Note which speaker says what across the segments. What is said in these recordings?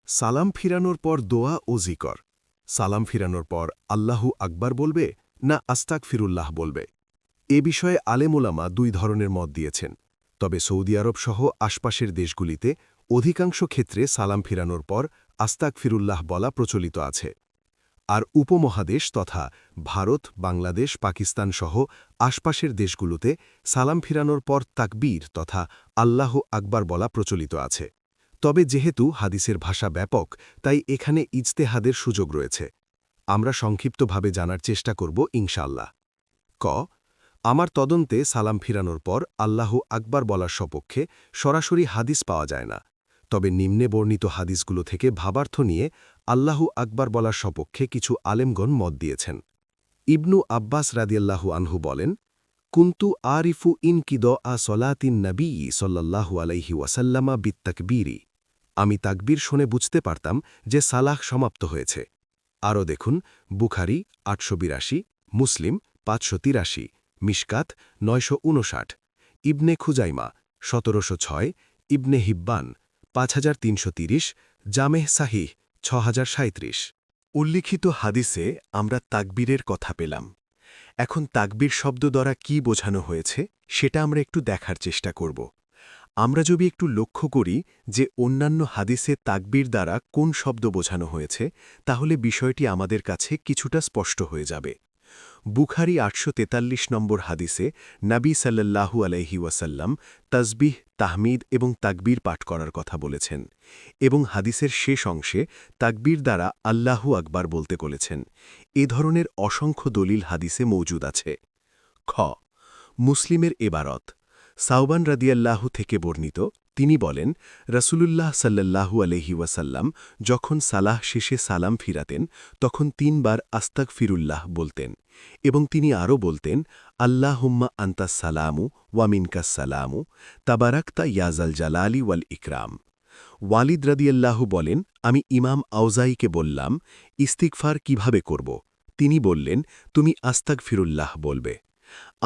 Speaker 1: সালাম ফিরানোর পর দোয়া ও জিকর। সালাম ফিরানোর পর আল্লাহু আকবার বলবে না আস্তাগফিরুল্লাহ বলবে? এ বিষয়ে আলেমোলামা দুই ধরনের মত দিয়েছেন। তবে সৌদি আরব সহ আশপাশের দেশগুলিতে অধিকাংশ ক্ষেত্রে সালাম ফিরানোর পর আস্তাগফিরুল্লাহ বলা প্রচলিত আছে। আর উপমহাদেশ তথা ভারত, বাংলাদেশ, পাকিস্তান সহ আশপাশের দেশগুলোতে সালাম ফিরানোর পর তাকবীর তথা আল্লাহু আকবার বলা প্রচলিত আছে। তবে যেহেতু হাদিসের ভাষা ব্যাপক, তাই এখানে ইজতেহাদের সুযোগ রয়েছে। আমরা সংক্ষিপ্তভাবে জানার চেষ্টা করব ইনশাআল্লাহ। ক আমার তদন্তে সালাম ফিরানোর পর আল্লাহু আকবার বলার সপক্ষে সরাসরি হাদিস পাওয়া যায় না। তবে নিম্নে বর্ণিত হাদিসগুলো থেকে ভাবার্থ নিয়ে আল্লাহু আকবার বলার সপক্ষে কিছু আলেমগণ মত দিয়েছেন। ইবনু আব্বাস রাদিয়াল্লাহু আনহু বলেন, কুন্তু আরিফু ইন কিদ আ সলাতিন নবী সাল্লাল্লাহু আলাইহি ওয়াসাল্লামা বিত্তাকবীরি। আমি তাকবীর শুনে বুঝতে পারতাম যে সালাহ সমাপ্ত হয়েছে। আরও দেখুন বুখারী ৮৮২, মুসলিম ৫৮৩, মিশকাত ৯৫৯, ইবনে খুজাইমা ১৭০৬, ইবনে হিব্বান ৫৩৩০, জামেহ সাহিহ ৬০৩৭।
Speaker 2: উল্লিখিত হাদিসে আমরা তাকবীরের কথা পেলাম। এখন তাকবীর শব্দ দ্বারা কি বোঝানো হয়েছে সেটা আমরা একটু দেখার চেষ্টা করব। আমরা যদি একটু লক্ষ্য করি যে অন্যান্য হাদিসে তাকবীর দ্বারা কোন শব্দ বোঝানো হয়েছে, তাহলে বিষয়টি আমাদের কাছে কিছুটা স্পষ্ট হয়ে যাবে। বুখারী ৮৪৩ নম্বর হাদিসে নবী সাল্লাল্লাহু আলাইহি ওয়াসাল্লাম তাসবিহ, তাহমিদ এবং তাকবীর পাঠ করার কথা বলেছেন এবং হাদিসের শেষ অংশে তাকবীর দ্বারা আল্লাহু আকবার বলতে বলেছেন। এ ধরনের অসংখ্য দলিল হাদিসে মৌজুদ আছে। খ মুসলিমের এবারত সাওবান রাদিয়াল্লাহু থেকে বর্ণিত, তিনি বলেন, রাসূলুল্লাহ সাল্লাল্লাহু আলাইহি ওয়াসাল্লাম যখন সালাহ শেষে সালাম ফিরাতেন তখন ৩ বার আস্তাগফিরুল্লাহ বলতেন এবং তিনি আরও বলতেন, আল্লাহুম্মা আনতাস সালামু ওয়া মিনকাস সালামু তাবারাকতা ইয়াজাল জালালি ওয়াল ইকরাম। ওয়ালিদ রাদিয়াল্লাহু বলেন, আমি ইমাম আউজাইকে বললাম, ইস্তিগফার কিভাবে করব? তিনি বললেন, তুমি আস্তাগফিরুল্লাহ বলবে।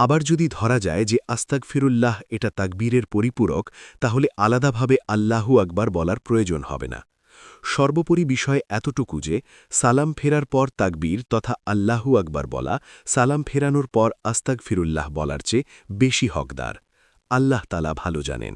Speaker 2: আবার যদি ধরা যায় যে আস্তাগফিরুল্লাহ এটা তাকবীরের পরিপূরক, তাহলে আলাদাভাবে আল্লাহু আকবার বলার প্রয়োজন হবে না। সর্বোপরি বিষয় এতটুকু যে সালাম ফেরার পর তাকবীর তথা আল্লাহু আকবার বলা সালাম ফেরানোর পর আস্তাগফিরুল্লাহ বলার চেয়ে বেশি হকদার। আল্লাহ তাআলা ভালো জানেন।